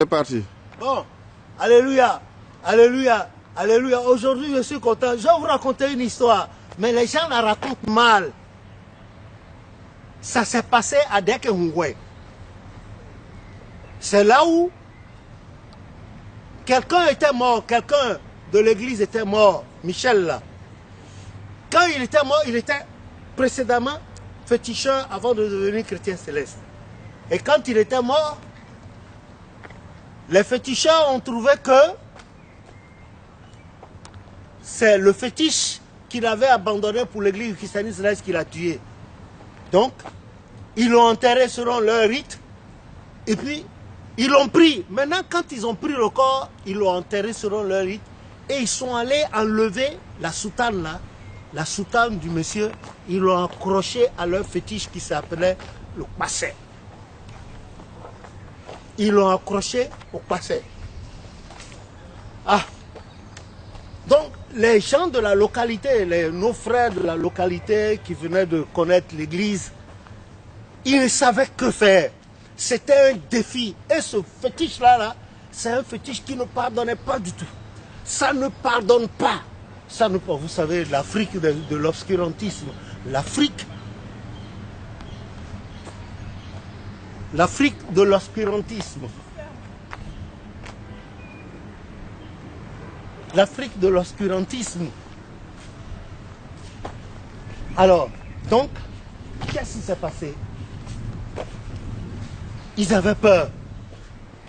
C'est parti. Bon, alléluia, alléluia, alléluia. Aujourd'hui, je suis content. Je vais vous raconter une histoire, mais les gens la racontent mal. Ça s'est passé à Dekehungwe. C'est là où quelqu'un était mort, quelqu'un de l'église était mort, Michel là. Quand il était mort, il était précédemment féticheur avant de devenir chrétien céleste. Et quand il était mort, les féticheurs ont trouvé que c'est le fétiche qu'il avait abandonné pour l'église du christianisme céleste qui l'a tué. Donc, ils l'ont enterré selon leur rite. Et puis, ils l'ont pris. Maintenant, quand ils ont pris le corps, ils l'ont enterré selon leur rite. Et ils sont allés enlever la soutane là, la soutane du monsieur. Ils l'ont accroché à leur fétiche qui s'appelait le passé. Ils l'ont accroché au passé. Ah. Donc, les gens de la localité, nos frères de la localité qui venaient de connaître l'église, ils ne savaient que faire. C'était un défi. Et ce fétiche-là, c'est un fétiche qui ne pardonnait pas du tout. Ça ne pardonne pas. Ça ne, vous savez, l'Afrique de l'obscurantisme. L'Afrique de l'obscurantisme. L'Afrique de l'obscurantisme. Alors, donc, qu'est-ce qui s'est passé? Ils avaient peur.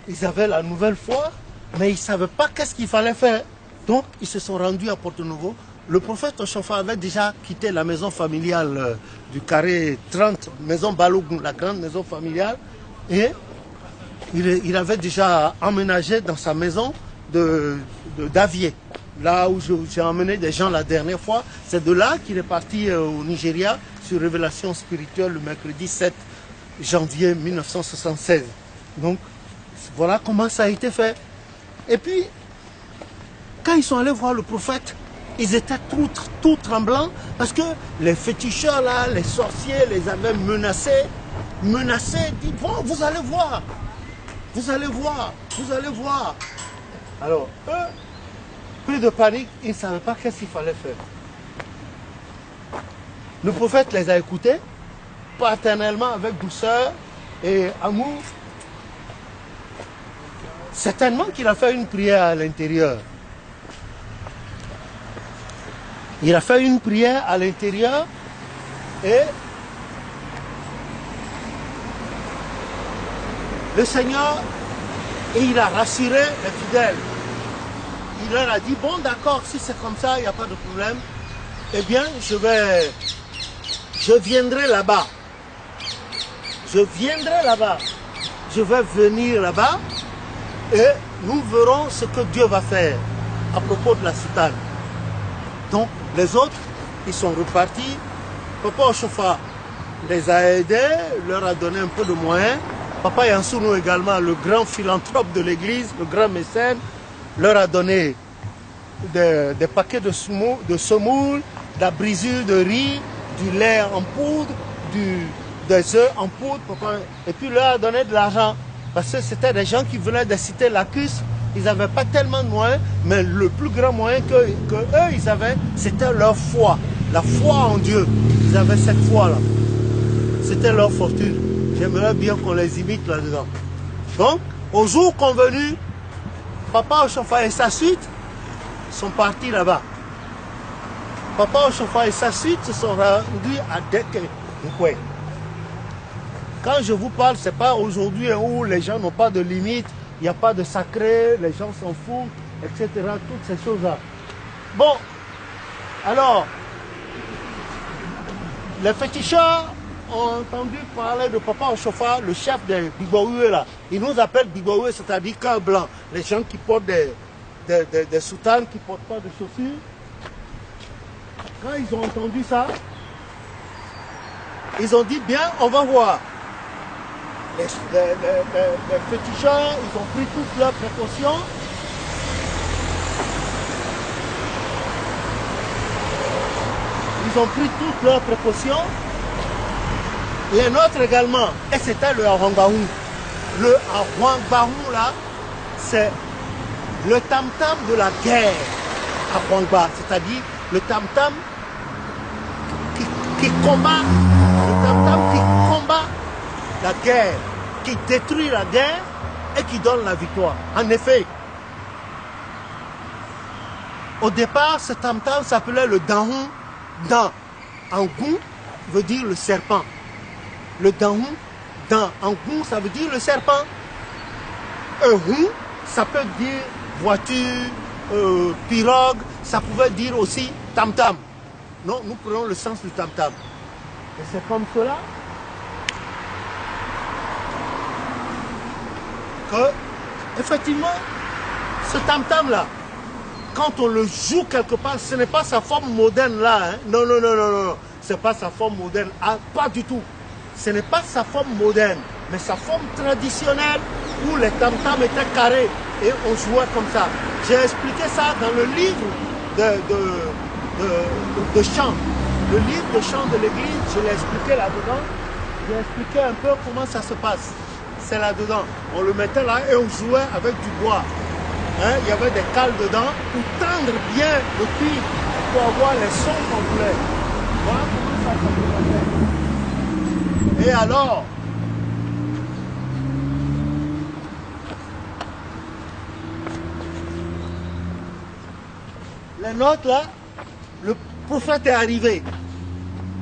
Ils avaient la nouvelle foi, mais ils ne savaient pas qu'est-ce qu'il fallait faire. Donc, ils se sont rendus à Porto-Novo. Le prophète Oshofa avait déjà quitté la maison familiale du carré 30, maison Balogun, la grande maison familiale. Et il avait déjà emménagé dans sa maison d'Avier. Là où j'ai emmené des gens la dernière fois. C'est de là qu'il est parti au Nigeria sur Révélation spirituelle le mercredi 7 janvier 1976. Donc, voilà comment ça a été fait. Et puis, quand ils sont allés voir le prophète, ils étaient tout tremblants parce que les féticheurs là, les sorciers les avaient menacés, dit bon, vous allez voir, vous allez voir, vous allez voir. Alors, eux, pris de panique, ils ne savaient pas qu'est-ce qu'il fallait faire. Le prophète les a écoutés, paternellement, avec douceur et amour. Certainement qu'il a fait une prière à l'intérieur. Il a fait une prière à l'intérieur et le Seigneur, et il a rassuré les fidèles. Il leur a dit, bon d'accord, si c'est comme ça, il n'y a pas de problème, eh bien je viendrai là-bas. Je viendrai là-bas. Je vais venir là-bas et nous verrons ce que Dieu va faire à propos de la soutane. Donc, les autres, ils sont repartis. Papa Oshofa les a aidés, leur a donné un peu de moyens. Papa Yansounou également, le grand philanthrope de l'église, le grand mécène, leur a donné des paquets de semoule, de la brisure de riz, du lait en poudre, des œufs en poudre, papa, et puis leur a donné de l'argent. Parce que c'était des gens qui venaient de citer Lacus, ils n'avaient pas tellement de moyens, mais le plus grand moyen que eux, ils avaient, c'était leur foi. La foi en Dieu. Ils avaient cette foi-là. C'était leur fortune. J'aimerais bien qu'on les imite là-dedans. Donc, au jour convenu, Papa Oshofa et sa suite sont partis là-bas. Papa Oshofa et sa suite se sont rendus à Dekehungwe. Quand je vous parle, ce n'est pas aujourd'hui où les gens n'ont pas de limite, il n'y a pas de sacré, les gens s'en foutent, etc. Toutes ces choses-là. Bon, alors, les féticheurs ont entendu parler de Papa Oshofa, le chef des Bigbowe là. Il nous appelle Bigbowe, c'est-à-dire cœur blanc. Les gens qui portent des soutanes, qui ne portent pas de chaussures. Quand ils ont entendu ça, ils ont dit bien, on va voir. Les féticheurs, ils ont pris toutes leurs précautions. Ils ont pris toutes leurs précautions. Les nôtres également. Et c'était le Arwangbahu. Le Arwangbahu là, c'est le tam-tam de la guerre à Hwangba, c'est-à-dire le tam-tam qui combat, le tam-tam qui combat la guerre, qui détruit la guerre et qui donne la victoire. En effet, au départ, ce tam-tam s'appelait le Dahun Dan. En Gung veut dire le serpent. Le Dahun Dan. En Gung, ça veut dire le serpent. Hun, ça peut dire voiture, pirogue, ça pouvait dire aussi tam-tam. Non, nous prenons le sens du tam-tam. Et c'est comme cela que, effectivement, ce tam-tam-là, quand on le joue quelque part, ce n'est pas sa forme moderne là. Hein. Non, non, non, non, non. Ce n'est pas sa forme moderne. Ah, pas du tout. Ce n'est pas sa forme moderne, mais sa forme traditionnelle où les tam-tams étaient carrés et on jouait comme ça. J'ai expliqué ça dans le livre de chant. Le livre de chant de l'église, je l'ai expliqué là-dedans. J'ai expliqué un peu comment ça se passe. C'est là-dedans. On le mettait là et on jouait avec du bois. Hein, il y avait des cales dedans pour tendre bien le cuir pour avoir les sons qu'on voulait. Voilà comment ça se passait. Et alors, les notes là, le prophète est arrivé.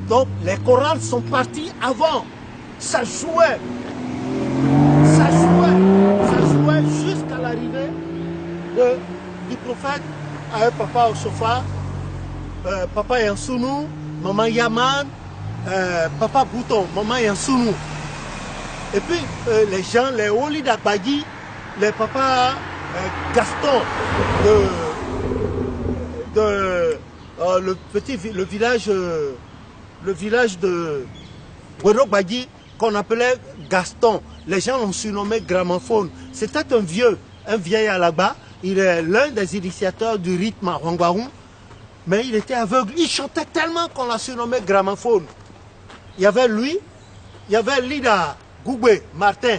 Donc les chorales sont partis avant. Ça jouait. Ça jouait jusqu'à l'arrivée du prophète avec papa Osofa, papa Yansounou, maman Yaman, papa Bouton, maman Yansounou. Et puis les gens, les Oli d'Akbagi, les papas Gaston le village de Wedokbagi qu'on appelait Gaston. Les gens l'ont surnommé gramophone. C'était un vieil là-bas. Il est l'un des initiateurs du rythme à Hwangbaoun, mais il était aveugle. Il chantait tellement qu'on l'a surnommé gramophone. Il y avait lui, il y avait Lida Goubé Martin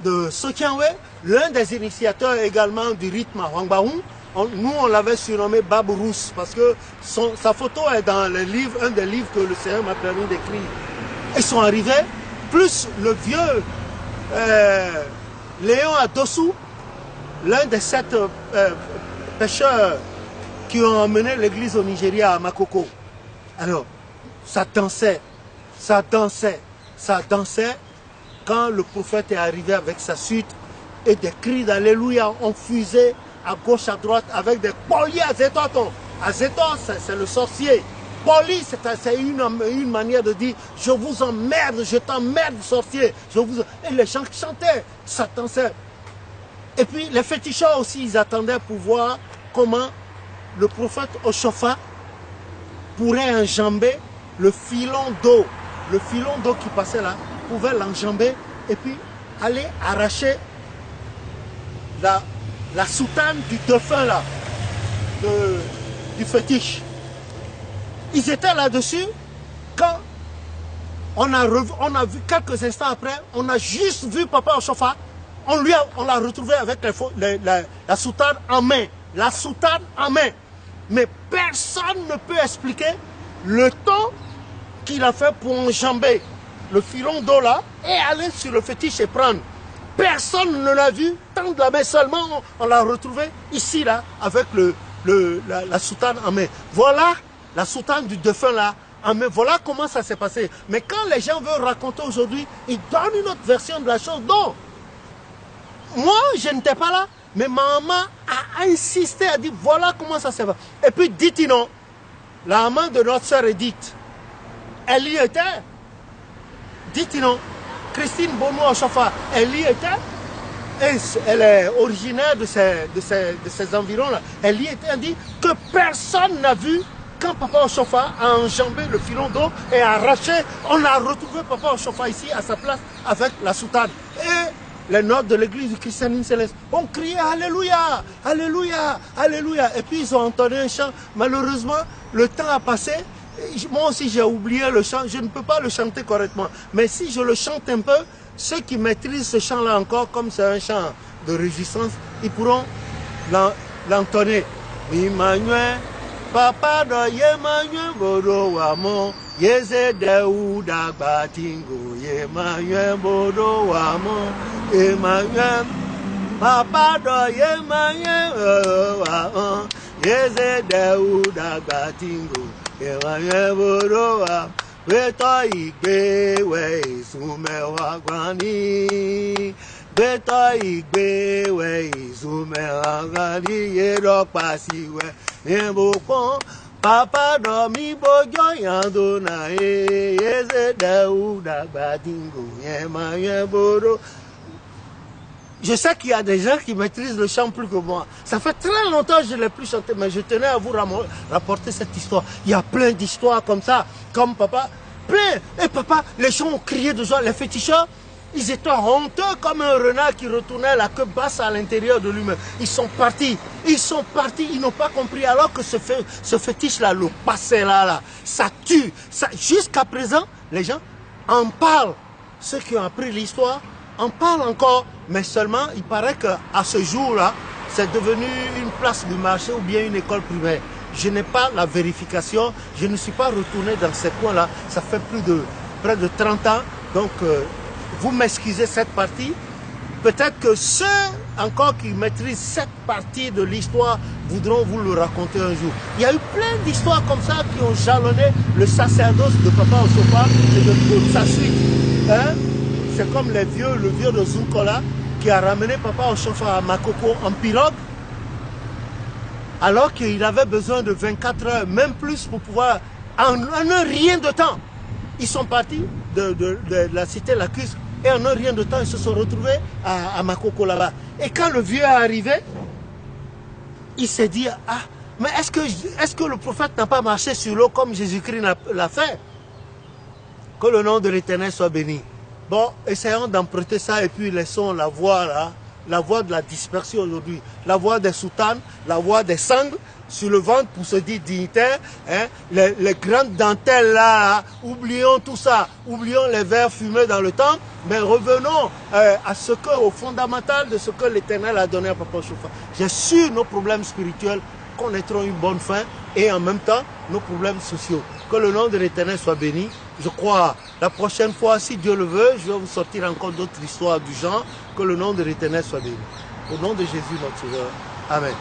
de Sotianwe, l'un des initiateurs également du rythme à Hwangbaoun. Nous, on l'avait surnommé Babourousse parce que sa photo est dans le livre, un des livres que le Seigneur m'a permis d'écrire. Ils sont arrivés, plus le vieux Léon Adossou, l'un des 7 pêcheurs qui ont emmené l'église au Nigeria à Makoko. Alors, ça dansait quand le prophète est arrivé avec sa suite et des cris d'Alléluia ont fusé à gauche, à droite avec des polis à Zéton. À Zéton, c'est le sorcier. Poli, c'est une manière de dire je vous emmerde, je t'emmerde, sorcier. Et les gens chantaient, ça dansait. Et puis les féticheurs aussi, ils attendaient pour voir comment le prophète Osofa pourrait enjamber le filon d'eau. Le filon d'eau qui passait là, pouvait l'enjamber et puis aller arracher la soutane du dauphin là, du fétiche. Ils étaient là-dessus quand on a vu quelques instants après, on a juste vu papa Osofa. On l'a retrouvé avec la soutane en main. La soutane en main. Mais personne ne peut expliquer le temps qu'il a fait pour enjamber le filon d'eau là et aller sur le fétiche et prendre. Personne ne l'a vu, tendre la main seulement, on l'a retrouvé ici là, avec la soutane en main. Voilà la soutane du dauphin là en main. Voilà comment ça s'est passé. Mais quand les gens veulent raconter aujourd'hui, ils donnent une autre version de la chose. Donc, moi, je n'étais pas là, mais ma maman a insisté, a dit voilà comment ça se passe. Et puis Ditino, la maman de notre sœur Edith, elle y était. Ditino, Christine Bono Osofa, elle y était. Et elle est originaire de ces environs-là. Elle y était, elle dit que personne n'a vu quand papa Osofa a enjambé le filon d'eau et a arraché. On a retrouvé papa Osofa ici à sa place avec la soutane. Et les notes de l'église du christianisme céleste ont crié Alléluia, Alléluia, Alléluia. Et puis ils ont entendu un chant. Malheureusement, le temps a passé. Moi aussi j'ai oublié le chant. Je ne peux pas le chanter correctement. Mais si je le chante un peu, ceux qui maîtrisent ce chant-là encore, comme c'est un chant de résistance, ils pourront l'entonner. Emmanuel, papa do Emmanuel bodo wamo, yeze deu dagba tingo, Emmanuel bodo wamo, Emmanuel, papa do Emmanuel wamo, yeze deu dagba tingo, Emmanuel bodo wamo, beto igbe we isume wagwani. Beto igbe we izume angani yero pasiwe nebokon papa do mi bojo yando na yeze dauda badingo yema yeboro. Je sais qu'il y a des gens qui maîtrisent le chant plus que moi. Ça fait très longtemps que je ne l'ai plus chanté, mais je tenais à vous rapporter cette histoire. Il y a plein d'histoires comme ça, comme papa, plein. Et papa, les gens ont crié de joie, les féticheurs. Ils étaient honteux comme un renard qui retournait la queue basse à l'intérieur de lui-même. Ils sont partis, ils n'ont pas compris. Alors que ce fétiche-là, le passé là, ça tue. Jusqu'à présent, les gens en parlent. Ceux qui ont appris l'histoire en parlent encore. Mais seulement, il paraît qu'à ce jour-là, c'est devenu une place du marché ou bien une école primaire. Je n'ai pas la vérification, je ne suis pas retourné dans ces coins-là. Ça fait près de 30 ans. Donc, vous m'excusez cette partie. Peut-être que ceux encore qui maîtrisent cette partie de l'histoire voudront vous le raconter un jour. Il y a eu plein d'histoires comme ça qui ont jalonné le sacerdoce de Papa Osofa et de toute sa suite. Hein? C'est comme le vieux de Zunkola qui a ramené Papa Osofa à Makoko en pirogue alors qu'il avait besoin de 24 heures, même plus pour pouvoir, en un rien de temps. Ils sont partis de la cité Lacus et en un rien de temps, ils se sont retrouvés à Makoko là-bas. Et quand le vieux est arrivé, il s'est dit, ah, mais est-ce que le prophète n'a pas marché sur l'eau comme Jésus-Christ l'a fait? Que le nom de l'Éternel soit béni. Bon, essayons d'emprunter ça et puis laissons la voix là, la voix de la dispersion aujourd'hui, la voix des soutanes, la voix des sangles sur le ventre pour se dire dignitaire, hein, les grandes dentelles là, oublions tout ça, oublions les verres fumés dans le temple, mais revenons au fondamental de ce que l'Éternel a donné à Papa Osofa. J'ai su nos problèmes spirituels connaîtront une bonne fin et en même temps nos problèmes sociaux. Que le nom de l'Éternel soit béni. Je crois la prochaine fois, si Dieu le veut, je vais vous sortir encore d'autres histoires du genre. Que le nom de l'Éternel soit béni. Au nom de Jésus notre Sauveur. Amen.